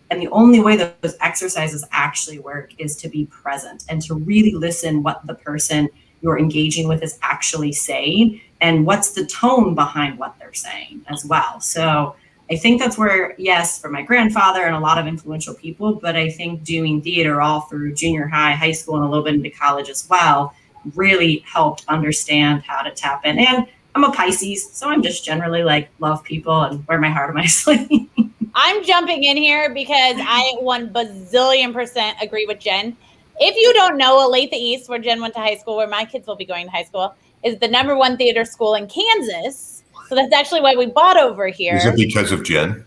the only way that those exercises actually work is to be present and to really listen what the person you're engaging with is actually saying and what's the tone behind what they're saying as well. So I think that's where, yes, for my grandfather and a lot of influential people, but I think doing theater all through junior high, high school, and a little bit into college as well really helped understand how to tap in. And I'm a Pisces, so I'm just generally love people and wear my heart on my sleeve. I'm jumping in here because I 1,000,000,000% agree with Jenn. If you don't know, Olathe East, where Jenn went to high school, where my kids will be going to high school, is the #1 theater school in Kansas. So that's actually why we bought over here. Is it because of Jenn?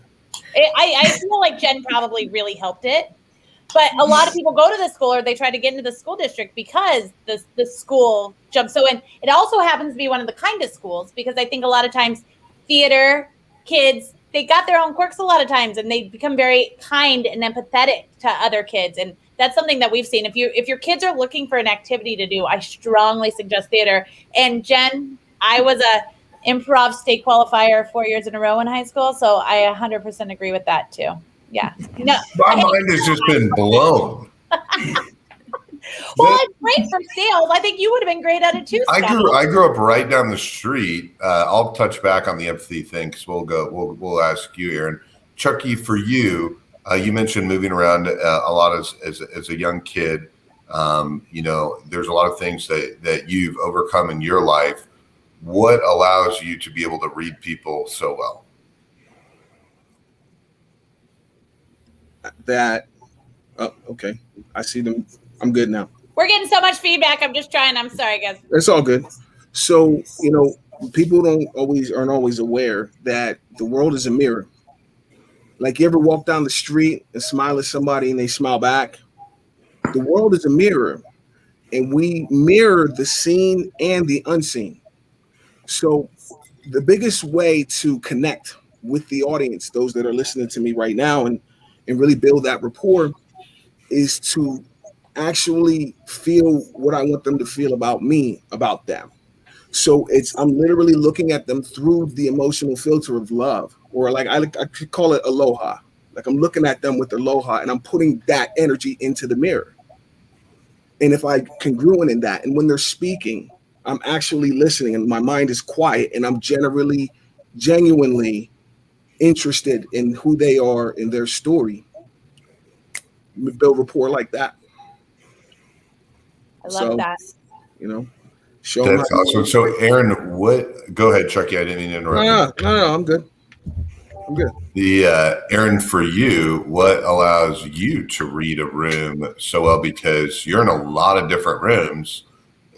I feel like Jenn probably really helped it. But a lot of people go to the school or they try to get into the school district because the school jumps. So, and it also happens to be one of the kindest schools because I think a lot of times theater kids, they got their own quirks a lot of times and they become very kind and empathetic to other kids. And that's something that we've seen. If your kids are looking for an activity to do, I strongly suggest theater. And Jenn, I was a improv state qualifier 4 years in a row in high school. So I 100% agree with that too. Yeah. No, my mind has just been blown. Well, it's great for sales. I think you would have been great at it too, Scott. I grew up right down the street. I'll touch back on the empathy thing because we'll ask you, Aaron. Chukky, for you, you mentioned moving around a lot as a young kid. There's a lot of things that you've overcome in your life. What allows you to be able to read people so well? Okay. I see them. I'm good now. We're getting so much feedback. I'm just trying. I'm sorry, guys. It's all good. So, people aren't always aware that the world is a mirror. Like, you ever walk down the street and smile at somebody and they smile back? The world is a mirror, and we mirror the seen and the unseen. So the biggest way to connect with the audience, those that are listening to me right now, and really build that rapport, is to actually feel what I want them to feel about me, about them. So I'm literally looking at them through the emotional filter of love, or like I could call it aloha. Like, I'm looking at them with aloha, and I'm putting that energy into the mirror. And if I'm congruent in that, and when they're speaking, I'm actually listening, and my mind is quiet, and I'm genuinely interested in who they are, in their story, we build rapport like that. I love that. Show That's awesome. So, Aaron, go ahead, Chukky. I didn't mean to interrupt. No, I'm good. Aaron, for you, what allows you to read a room so well? Because you're in a lot of different rooms,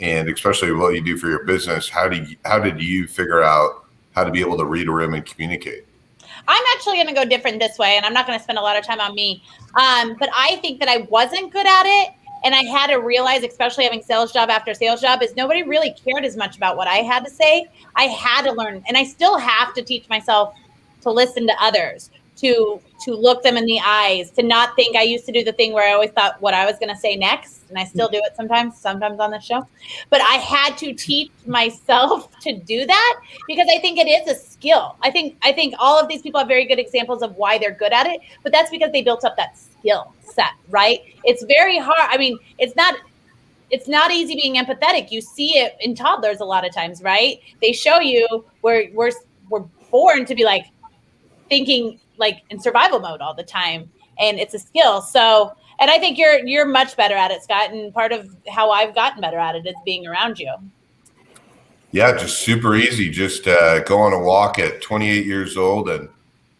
and especially what you do for your business. How did you figure out how to be able to read a room and communicate? I'm actually going to go different this way, and I'm not going to spend a lot of time on me. But I think that I wasn't good at it. And I had to realize, especially having sales job after sales job, is nobody really cared as much about what I had to say. I had to learn, and I still have to teach myself to listen to others, to look them in the eyes, to not think. I used to do the thing where I always thought what I was going to say next, and I still do it sometimes on this show. But I had to teach myself to do that, because I think it is a skill. I think all of these people have very good examples of why they're good at it, but that's because they built up that skill set, right? It's very hard. I mean, it's not easy being empathetic. You see it in toddlers a lot of times, right? They show you we're born to be like thinking like in survival mode all the time, and it's a skill. So, and I think you're much better at it, Scott. And part of how I've gotten better at it is being around you. Yeah, just super easy. Just go on a walk at 28 years old and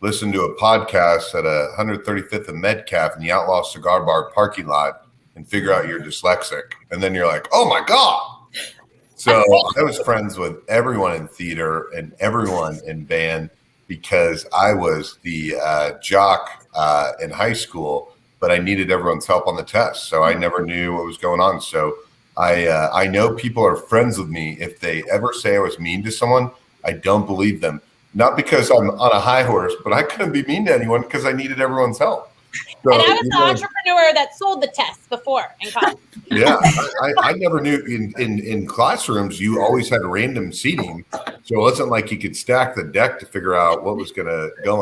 listen to a podcast at 135th and Metcalf in the Outlaw Cigar Bar parking lot and figure out you're dyslexic. And then you're like, oh my God. So I was friends with everyone in theater and everyone in band, because I was the jock in high school, but I needed everyone's help on the test. So I never knew what was going on. So I know people are friends with me. If they ever say I was mean to someone, I don't believe them. Not because I'm on a high horse, but I couldn't be mean to anyone because I needed everyone's help. So, and I was the entrepreneur that sold the test before in college. Yeah, I never knew in classrooms, you always had random seating. So it wasn't like you could stack the deck to figure out what was going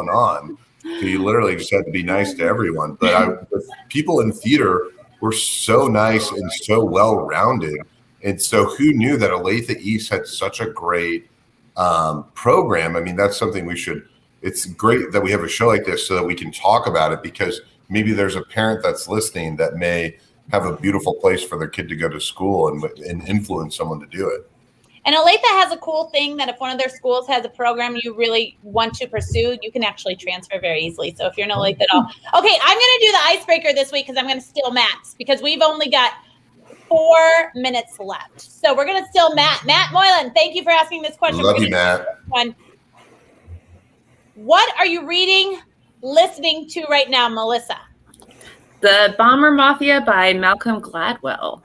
on. So you literally just had to be nice to everyone. But people in theater were so nice and so well-rounded. And so who knew that Olathe East had such a great program? I mean, that's something it's great that we have a show like this so that we can talk about it, because maybe there's a parent that's listening that may have a beautiful place for their kid to go to school and influence someone to do it. And Olathe has a cool thing that if one of their schools has a program you really want to pursue, you can actually transfer very easily. So if you're in Olathe at all. Okay, I'm going to do the icebreaker this week because I'm going to steal Matt's, because we've only got 4 minutes left. So we're going to steal Matt. Matt Moylan, thank you for asking this question. Love you, Matt. What are you reading, listening to right now, Melissa? The Bomber Mafia by Malcolm Gladwell.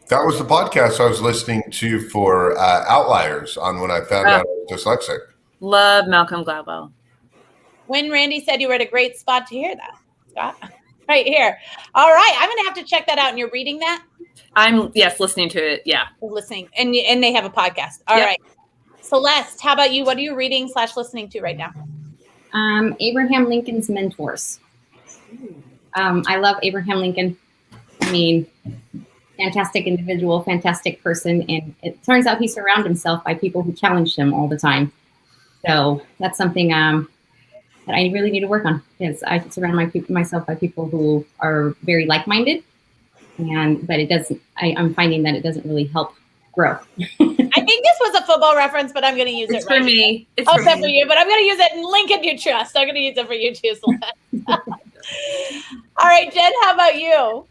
That was the podcast I was listening to for Outliers on when I found out I was dyslexic. Love Malcolm Gladwell. When Randy said you were at a great spot to hear that, Scott. Right here. All right. I'm going to have to check that out. And you're reading that? I'm, listening to it. Yeah. Listening. And they have a podcast. All right. Celeste, how about you? What are you reading / listening to right now? Abraham Lincoln's Mentors. I love Abraham Lincoln. I mean, fantastic individual, fantastic person. And it turns out he surrounded himself by people who challenged him all the time. So that's something that I really need to work on, because I surround myself by people who are very like-minded but it doesn't. I'm finding that it doesn't really help growth. I think this was a football reference, but I'm going to use it for me. It's for you, but I'm going to use it in Lincoln You Trust. I'm going to use it for you too, Celeste. All right, Jenn, how about you?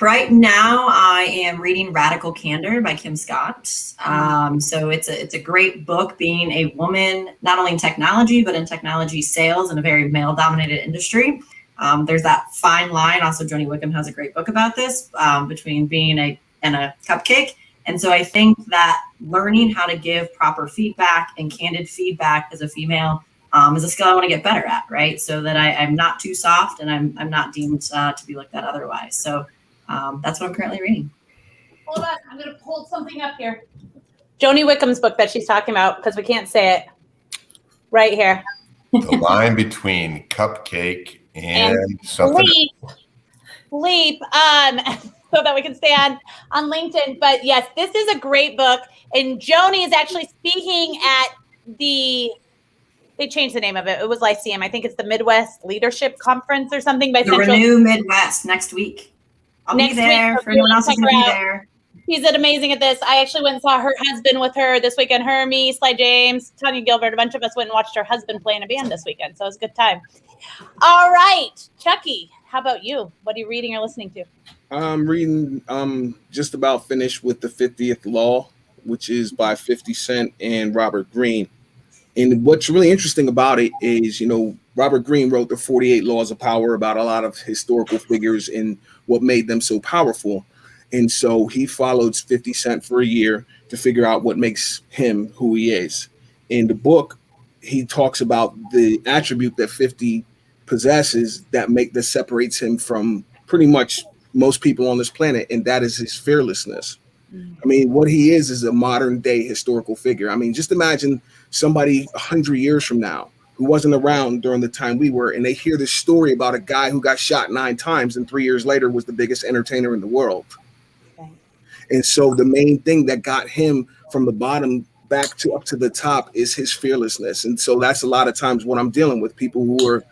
Right now, I am reading Radical Candor by Kim Scott. So it's a great book, being a woman, not only in technology, but in technology sales in a very male-dominated industry. There's that fine line. Also, Joanie Wickham has a great book about this, between being a cupcake. And so I think that learning how to give proper feedback and candid feedback as a female is a skill I want to get better at, right? So that I'm not too soft and I'm not deemed to be like that otherwise. So that's what I'm currently reading. Hold on, I'm going to pull something up here. Joanie Wickham's book that she's talking about, because we can't say it. Right here. The line between cupcake and something. Leap. So that we can stay on LinkedIn. But yes, this is a great book. And Joanie is actually speaking at they changed the name of it. It was Lyceum. I think it's the Midwest Leadership Conference or something by the Renew Midwest next week. I'll be there for anyone else who's going to be there. She's amazing at this. I actually went and saw her husband with her this weekend. Her, me, Sly James, Tanya Gilbert, a bunch of us went and watched her husband play in a band this weekend. So it was a good time. All right, Chukky, how about you? What are you reading or listening to? I'm reading, just about finished with the 50th Law, which is by 50 Cent and Robert Greene. And what's really interesting about it is, Robert Greene wrote the 48 Laws of Power about a lot of historical figures and what made them so powerful. And so he followed 50 Cent for a year to figure out what makes him who he is. In the book, he talks about the attribute that 50 possesses that separates him from pretty much most people on this planet, and that is his fearlessness. I mean, what he is a modern day historical figure. I mean, just imagine somebody 100 years from now who wasn't around during the time we were, and they hear this story about a guy who got shot 9 times and 3 years later was the biggest entertainer in the world. Okay. And so the main thing that got him from the bottom back to up to the top is his fearlessness. And so that's a lot of times what I'm dealing with, people who are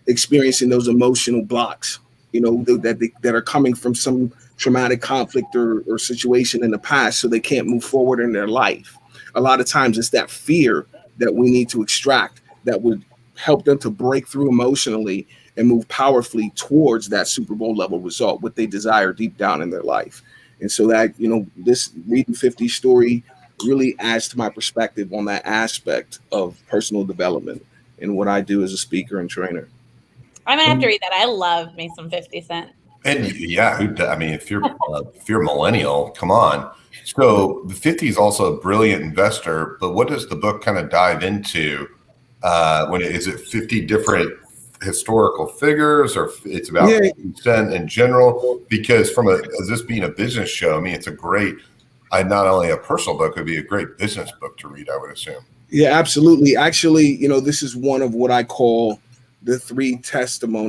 experiencing those emotional blocks, that are coming from some traumatic conflict or situation in the past, so they can't move forward in their life. A lot of times it's that fear that we need to extract that would help them to break through emotionally and move powerfully towards that Super Bowl level result, what they desire deep down in their life. And so that, this reading 50's story really adds to my perspective on that aspect of personal development and what I do as a speaker and trainer. I'm gonna have to read that. I love me some 50 Cent. And yeah, if you're a millennial, come on. So the 50 is also a brilliant investor, but what does the book kind of dive into? Is it 50 different historical figures, or it's about 50 Cent in general? Because as this being a business show, it's a great, not only a personal book, it would be a great business book to read, I would assume. Yeah, absolutely. Actually, this is one of what I call the three testaments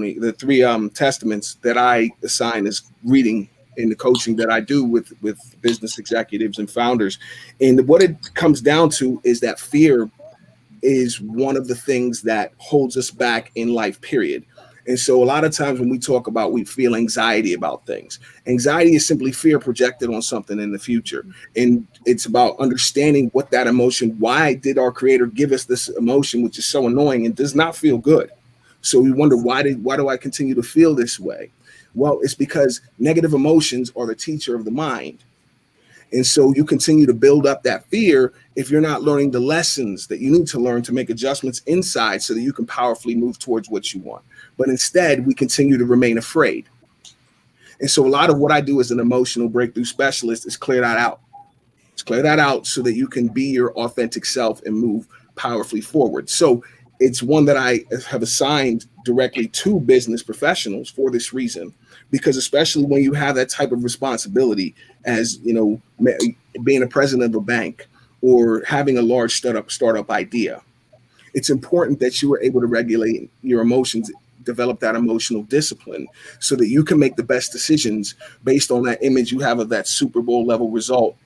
that I assign as reading in the coaching that I do with business executives and founders. And what it comes down to is that fear is one of the things that holds us back in life, period. And so a lot of times when we talk about, we feel anxiety about things. Anxiety is simply fear projected on something in the future. And it's about understanding what that emotion, why did our creator give us this emotion, which is so annoying and does not feel good. So we wonder, why do I continue to feel this way? Well, it's because negative emotions are the teacher of the mind. And so you continue to build up that fear if you're not learning the lessons that you need to learn to make adjustments inside so that you can powerfully move towards what you want. But instead, we continue to remain afraid. And so a lot of what I do as an emotional breakthrough specialist is clear that out. It's clear that out so that you can be your authentic self and move powerfully forward. So it's one that I have assigned directly to business professionals for this reason, because especially when you have that type of responsibility as, being a president of a bank or having a large startup idea, it's important that you are able to regulate your emotions, develop that emotional discipline so that you can make the best decisions based on that image you have of that Super Bowl level result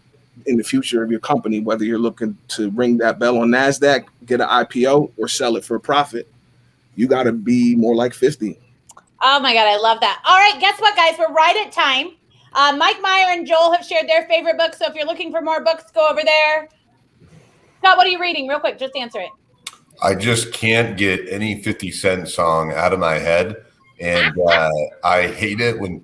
in the future of your company, whether you're looking to ring that bell on NASDAQ, get an IPO, or sell it for a profit. You got to be more like 50. Oh my God, I love that. All right, guess what, guys? We're right at time. Mike Meyer and Joel have shared their favorite books. So if you're looking for more books, go over there. Scott, what are you reading? Real quick, just answer it. I just can't get any 50 Cent song out of my head. And I hate it when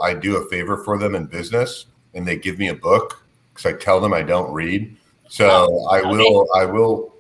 I do a favor for them in business and they give me a book because I tell them I don't read. So I will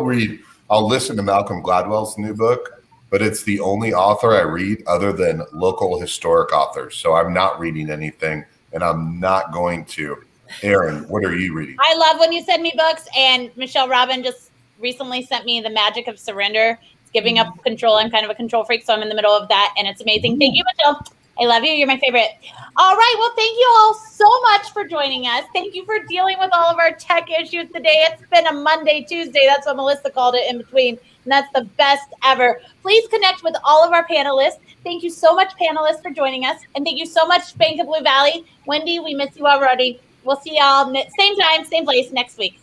read. I'll listen to Malcolm Gladwell's new book, but it's the only author I read other than local historic authors. So I'm not reading anything and I'm not going to. Aaron, what are you reading? I love when you send me books, and Michelle Robin just recently sent me The Magic of Surrender. It's giving up control. I'm kind of a control freak, so I'm in the middle of that, and it's amazing. Thank you, Michelle. I love you. You're my favorite. All right. Well, thank you all so much for joining us. Thank you for dealing with all of our tech issues today. It's been a Monday, Tuesday. That's what Melissa called it in between, and that's the best ever. Please connect with all of our panelists. Thank you so much, panelists, for joining us, and thank you so much, Bank of Blue Valley. Wendy, we miss you already. We'll see y'all same time, same place next week.